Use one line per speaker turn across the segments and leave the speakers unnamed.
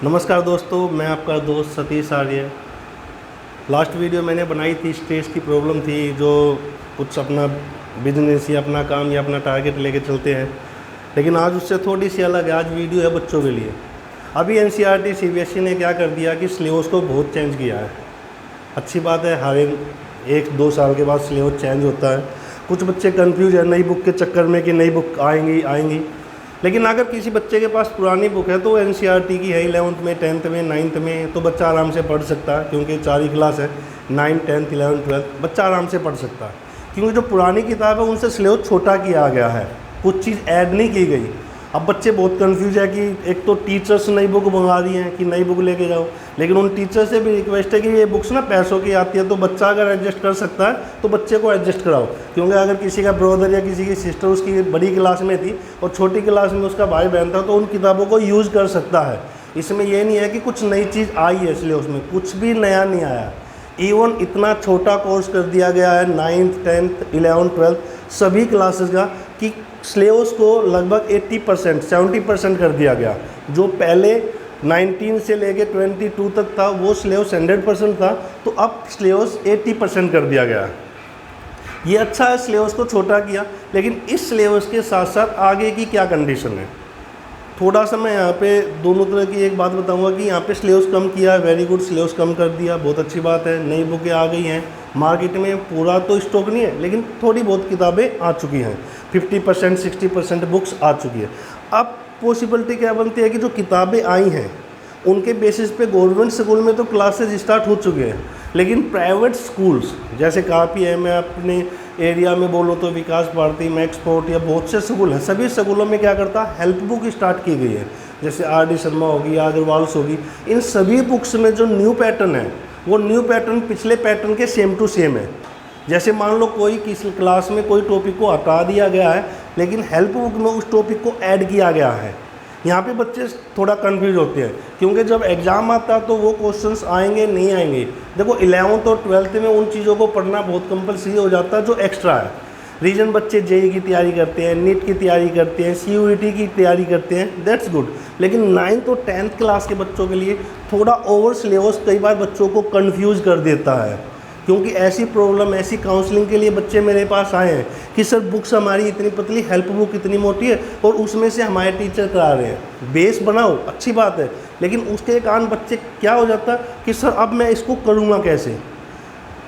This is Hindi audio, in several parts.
नमस्कार दोस्तों, मैं आपका दोस्त सतीश आर्य। लास्ट वीडियो मैंने बनाई थी, स्ट्रेस की प्रॉब्लम थी, जो कुछ अपना बिजनेस या अपना काम या अपना टारगेट लेके चलते हैं, लेकिन आज उससे थोड़ी सी अलग है। आज वीडियो है बच्चों के लिए। अभी एनसीईआरटी सीबीएसई ने क्या कर दिया कि सिलेबस को बहुत चेंज किया है। अच्छी बात है, हर 1-2 साल के बाद सिलेबस चेंज होता है। कुछ बच्चे कंफ्यूज है नई बुक के चक्कर में कि नई बुक आएंगी, लेकिन अगर किसी बच्चे के पास पुरानी बुक है तो एनसीईआरटी की है, 11th में, 10th में, 9th में, तो बच्चा आराम से पढ़ सकता है, क्योंकि 4 ही क्लास है, 9, 10, 11, 12 बच्चा आराम से पढ़ सकता है। क्योंकि जो पुरानी किताब है उनसे सिलेबस छोटा किया गया है, कुछ चीज़ ऐड नहीं की गई। अब बच्चे बहुत कंफ्यूज है कि एक तो टीचर्स नई बुक मंगा रही हैं कि नई बुक लेके जाओ, लेकिन उन टीचर से भी रिक्वेस्ट है कि ये बुक्स ना पैसों की आती है, तो बच्चा अगर एडजस्ट कर सकता है तो बच्चे को एडजस्ट कराओ। क्योंकि अगर किसी का ब्रदर या किसी की सिस्टर उसकी बड़ी क्लास में थी और छोटी क्लास में उसका भाई बहन था, तो उन किताबों को यूज़ कर सकता है। इसमें यह नहीं है कि कुछ नई चीज़ आई है, इसलिए उसमें कुछ भी नया नहीं आया। इवन इतना छोटा कोर्स कर दिया गया है 9th, 10th, 11th, 12th सभी क्लासेस का, कि सिलेबस को लगभग 80%, 70% कर दिया गया। जो पहले 19 से लेके 22 तक था वो सिलेबस 100% था, तो अब सिलेबस 80% कर दिया गया। ये अच्छा है, सिलेबस को छोटा किया, लेकिन इस सिलेबस के साथ साथ आगे की क्या कंडीशन है। थोड़ा सा मैं यहाँ पे दोनों तरह की एक बात बताऊंगा कि यहाँ पे सिलेबस कम किया है, वेरी गुड, सिलेबस कम कर दिया, बहुत अच्छी बात है। नई बुकें आ गई हैं मार्केट में, पूरा तो स्टॉक नहीं है, लेकिन थोड़ी बहुत किताबें आ चुकी हैं, 50%, 60% बुक्स आ चुकी है। अब पॉसिबिलिटी क्या बनती है कि जो किताबें आई हैं उनके बेसिस पे गवर्नमेंट स्कूल में तो क्लासेज स्टार्ट हो चुके हैं, लेकिन प्राइवेट स्कूल्स जैसे काफ़ी है, मैं अपने एरिया में बोलूँ तो विकास भारती, मैक्सपोर्ट या बहुत से स्कूल हैं, सभी स्कूलों में क्या करता है, हेल्प बुक स्टार्ट की गई है। जैसे आर.डी. शर्मा होगी, अग्रवाल्स होगी, इन सभी बुक्स में जो न्यू पैटर्न है वो न्यू पैटर्न पिछले पैटर्न के सेम टू सेम है। जैसे मान लो कोई किसी क्लास में कोई टॉपिक को हटा दिया गया है, लेकिन हेल्प बुक में उस टॉपिक को ऐड किया गया है। यहाँ पे बच्चे थोड़ा कंफ्यूज होते हैं, क्योंकि जब एग्ज़ाम आता है तो वो क्वेश्चंस आएंगे नहीं आएंगे। देखो 11th और 12th में उन चीज़ों को पढ़ना बहुत कंपलसरी हो जाता है जो एक्स्ट्रा है। रीजन बच्चे जेईई की तैयारी करते हैं, नीट की तैयारी करते हैं, सीयूईटी की तैयारी करते हैं, दैट्स गुड। लेकिन 9th और 10th क्लास के बच्चों के लिए थोड़ा ओवर सिलेबस कई बार बच्चों को कन्फ्यूज़ कर देता है। क्योंकि ऐसी प्रॉब्लम, ऐसी काउंसलिंग के लिए बच्चे मेरे पास आए हैं कि सर बुक्स हमारी इतनी पतली, हेल्प बुक इतनी मोटी है और उसमें से हमारे टीचर करा रहे हैं। बेस बनाओ, अच्छी बात है, लेकिन उसके कारण बच्चे क्या हो जाता है कि सर अब मैं इसको करूँगा कैसे।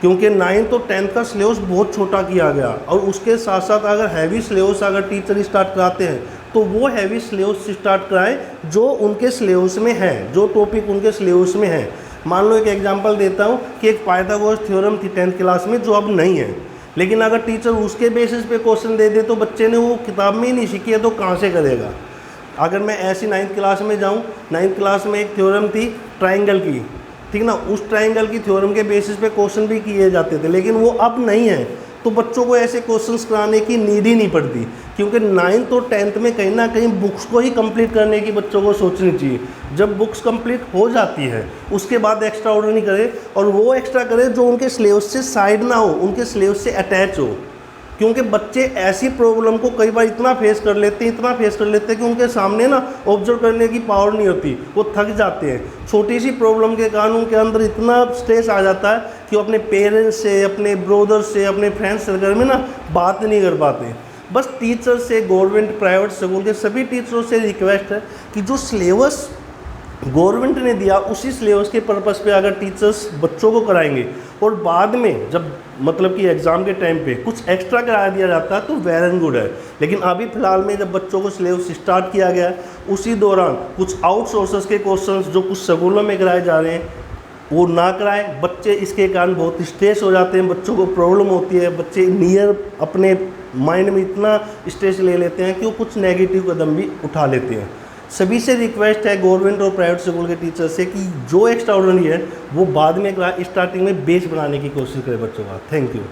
क्योंकि 9th और 10th का सिलेबस बहुत छोटा किया गया, और उसके साथ साथ अगर हैवी सिलेबस अगर टीचर स्टार्ट कराते हैं तो वो हैवी सिलेबस स्टार्ट कराएं जो उनके सिलेबस में है, जो टॉपिक उनके सिलेबस में है। मान लो एक एग्जांपल देता हूँ कि एक पाइथागोरस थ्योरम थी 10th क्लास में जो अब नहीं है, लेकिन अगर टीचर उसके बेसिस पे क्वेश्चन दे दे तो बच्चे ने वो किताब में ही नहीं सीखी है तो कहाँ से करेगा। अगर मैं ऐसी 9th क्लास में जाऊँ, 9th क्लास में एक थ्योरम थी ट्राइंगल की, ठीक ना, उस ट्राइंगल की थ्योरम के बेसिस पे क्वेश्चन भी किए जाते थे, लेकिन वो अब नहीं है, तो बच्चों को ऐसे क्वेश्चंस कराने की नीड ही नहीं पड़ती। क्योंकि 9th और 10th में कहीं ना कहीं बुक्स को ही कंप्लीट करने की बच्चों को सोचनी चाहिए। जब बुक्स कंप्लीट हो जाती है उसके बाद एक्स्ट्रा ऑर्डर नहीं करे, और वो एक्स्ट्रा करे जो उनके सिलेबस से साइड ना हो, उनके सिलेबस से अटैच हो। क्योंकि बच्चे ऐसी प्रॉब्लम को कई बार इतना फेस कर लेते हैं कि उनके सामने ना ऑब्जर्व करने की पावर नहीं होती, वो थक जाते हैं। छोटी सी प्रॉब्लम के कारण उनके अंदर इतना स्ट्रेस आ जाता है कि वो अपने पेरेंट्स से, अपने ब्रदर से, अपने फ्रेंड्स सर्कल में ना बात नहीं कर पाते। बस टीचर से, गवर्नमेंट प्राइवेट स्कूल के सभी टीचरों से रिक्वेस्ट है कि जो सिलेबस गवर्नमेंट ने दिया उसी सिलेबस के पर्पस पे अगर टीचर्स बच्चों को कराएंगे और बाद में जब मतलब कि एग्ज़ाम के टाइम पे कुछ एक्स्ट्रा करा दिया जाता है तो वेल एंड गुड है। लेकिन अभी फ़िलहाल में जब बच्चों को सिलेबस स्टार्ट किया गया है, उसी दौरान कुछ आउटसोर्सेस के क्वेश्चंस जो कुछ स्कूलों में कराए जा रहे हैं वो ना कराएं। बच्चे इसके कारण बहुत स्ट्रेस हो जाते हैं, बच्चों को प्रॉब्लम होती है, बच्चे नियर अपने माइंड में इतना स्ट्रेस ले लेते हैं कि वो कुछ नेगेटिव कदम भी उठा लेते हैं। सभी से रिक्वेस्ट है गवर्नमेंट और प्राइवेट स्कूल के टीचर से कि जो एक्स्ट्रा ऑर्डिनरी है वो बाद में स्टार्टिंग में बेस बनाने की कोशिश करें बच्चों का। Thank you.